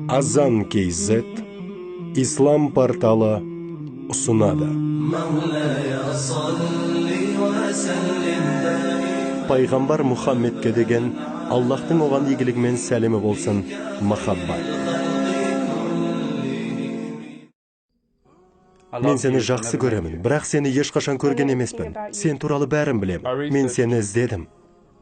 Азан KZ Ислам порталы ұсынады. Пайғамбар Мұхаммедке деген Аллахтың оған игілігімен сәлемі болсын, махаббат. Мен сені жақсы көремін, бірақ сені ешқашан көрген емеспін. Сен туралы бәрін білемін. Мен сені іздедім.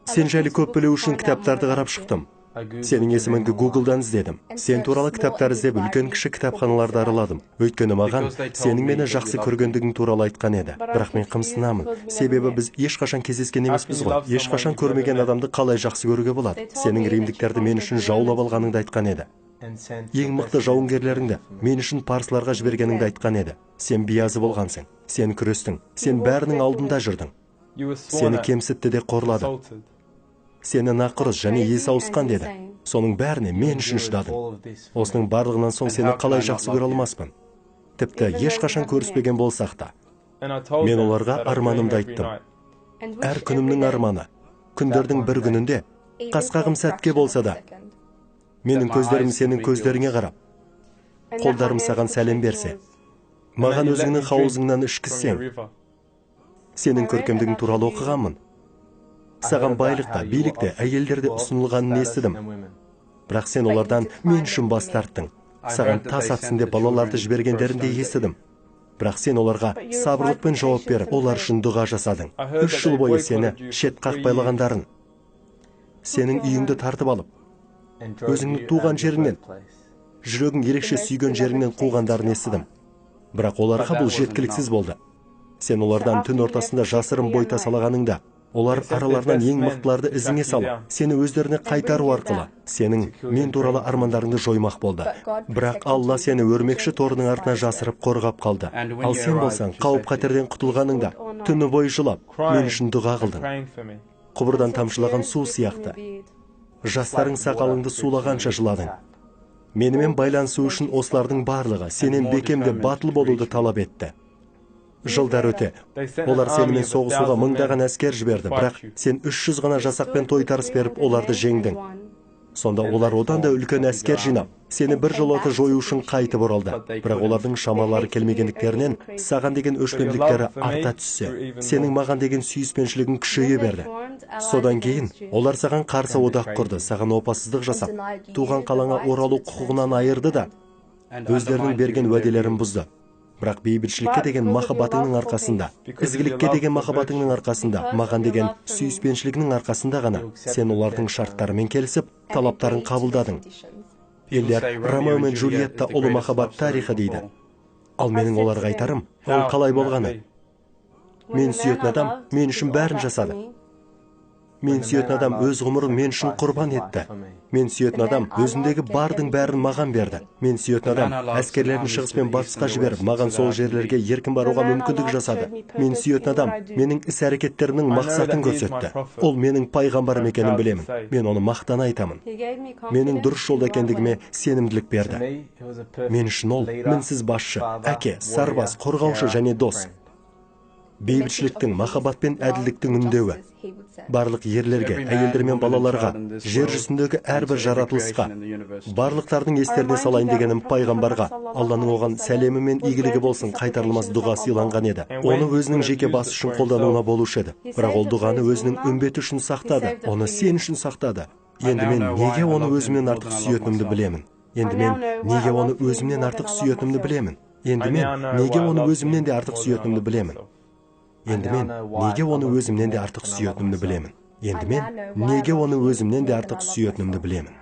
Сен жайлы көп білу үшін кітаптарды қарап шықтым. Сенің есіміңді Google-дан іздедім. Сен туралы кітаптар іздеп, үлкен-кіші кітапханаларды араладым. Өйткені маған сенің мені жақсы көргендігің туралы айтқан еді. Бірақ мен қымсынамын. Себебі біз ешқашан кездескен емеспіз ғой. Ешқашан көрмеген адамды қалай жақсы көруге болады? Сенің римдіктерді мен үшін жаулап алғаныңды айтқан еді. Ең мықты жауынгерлеріңді мен үшін парсыларға жібергеніңді айтқан еді. Сен биязы болғансың. Сен күрестің. Сен бәрінің алдында жүрдің. Сені кемсітті де қорлады. Сені нақұрыс және есі ауысқан деді. Соның бәріне мен үшін шыдадым. Осының барлығынан соң сені қалай жақсы көре алмаспын? Тіпті ешқашан көріспеген болсақ та. Мен оларға арманымды айттым. Әр күнімнің арманы, күндердің бір күнінде, қасқағым сәтке болса да, менің көздерім сенің көздеріңе қарап, қолдарым саған сәлем берсе, маған өзіңнің хауызыңнан ішкізсең, сенің көркемдігің туралы оқығанмын. Саған байлықта, билікте, әйелдерде ұсынылғанын естідім. Бірақ сен олардан мен үшін бас тарттың. Саған тас атсын деп балаларды жібергендерін де естідім. Бірақ сен оларға сабырлықпен жауап беріп, олар үшін дұға жасадың. 3 жыл бойы сені шет қақпайлағандарын, сенің үйіңді тартып алып, өзіңнің туған жеріңнен, жүрегің ерекше сүйген жеріңнен қуғандарын естідім. Бірақ оларға бұл жеткіліксіз болды. Сен олардан түн ортасында жасырын бой тасалағаныңда, олар араларынан ең мықтыларды ізіңе салып, сені өздеріне қайтару арқылы, сенің мен туралы армандарыңды жоймақ болды. Бірақ Алла сені өрмекші торының артына жасырып қорғап қалды. Ал сен болсаң, қауіп-қатерден құтылғаныңда, түні бойы жылап, мен үшін дұға қылдың. Құбырдан тамшылаған су сияқты. Жастарың сақалыңды сулағанша жыладың. Менімен байланысу үшін осылардың барлығы сенен бекемде батыл болуды талап етті. Жылдар өте, олар сенімен соғысуға мыңдаған әскер жіберді, бірақ сен 300 ғана жасақпен тойтарыс беріп, оларды жеңдің. Сонда олар одан да үлкен әскер жинап, сені бір жолата жою үшін қайтып оралды. Бірақ олардың шамалары келмегендіктерінен, саған деген өшпендіктері арта түссе, сенің маған деген сүйіспеншілігің күшейе берді. Содан кейін, олар саған қарсы одақ құрды, саған опасыздық жасап, туған қалаңа оралу құқығынан айырды да, өздерінің берген уәделерін бұзды. Бірақ бейбітшілікке деген махаббатыңның арқасында, ізгілікке деген махаббатыңның арқасында, маған деген сүйіспеншілігінің арқасында ғана, сен олардың шарттарымен келісіп, талаптарын қабылдадың. Елдер Ромео мен Джульетта ұлы махаббат тарихы дейді. Ал менің оларға айтарым, ол қалай болғаны? Мен сүйетін адам мен үшін бәрін жасады. Мен сүйетін адам өз ғұмырын мен үшін құрбан етті. Мен сүйетін адам өзіндегі бардың бәрін маған берді. Мен сүйетін адам әскерлерін шығыс пен батысқа жіберіп, маған сол жерлерге еркін баруға мүмкіндік жасады. Мен сүйетін адам менің іс-әрекеттерімнің мақсатын көрсетті. Ол менің пайғамбарым екенін білемін. Мен оны мақтана айтамын. Менің дұрыс жолда екендігіме сенімділік берді. Мен үшін ол мінсіз басшы, әке, сарбаз, қорғаушы және дос. Бейбітшіліктің, махаббат пен әділдіктің үндеуі. Барлық ерлерге, әйелдер мен балаларға, жер жүзіндегі әрбір жаратылысқа, барлықтардың естеріне салайын дегенім пайғамбарға, Алланың оған сәлемі мен игілігі болсын қайтарылмас дұға сыйланған еді. Оны өзінің жеке басы үшін қолдануына болушы еді. Бірақ ол дұғаны өзінің үмбеті үшін сақтады, оны сен үшін сақтады. Енді мен неге оны өзімнен артық сүйетінімді білемін. Енді мен неге оны өзімнен артық сүйетінімді білемін. Енді мен неге оны өзімнен де артық сүйетінімді білемін. Енді мен неге оны өзімнен де артық сүйетінімді білемін. Енді мен неге оны өзімнен де артық сүйетінімді білемін.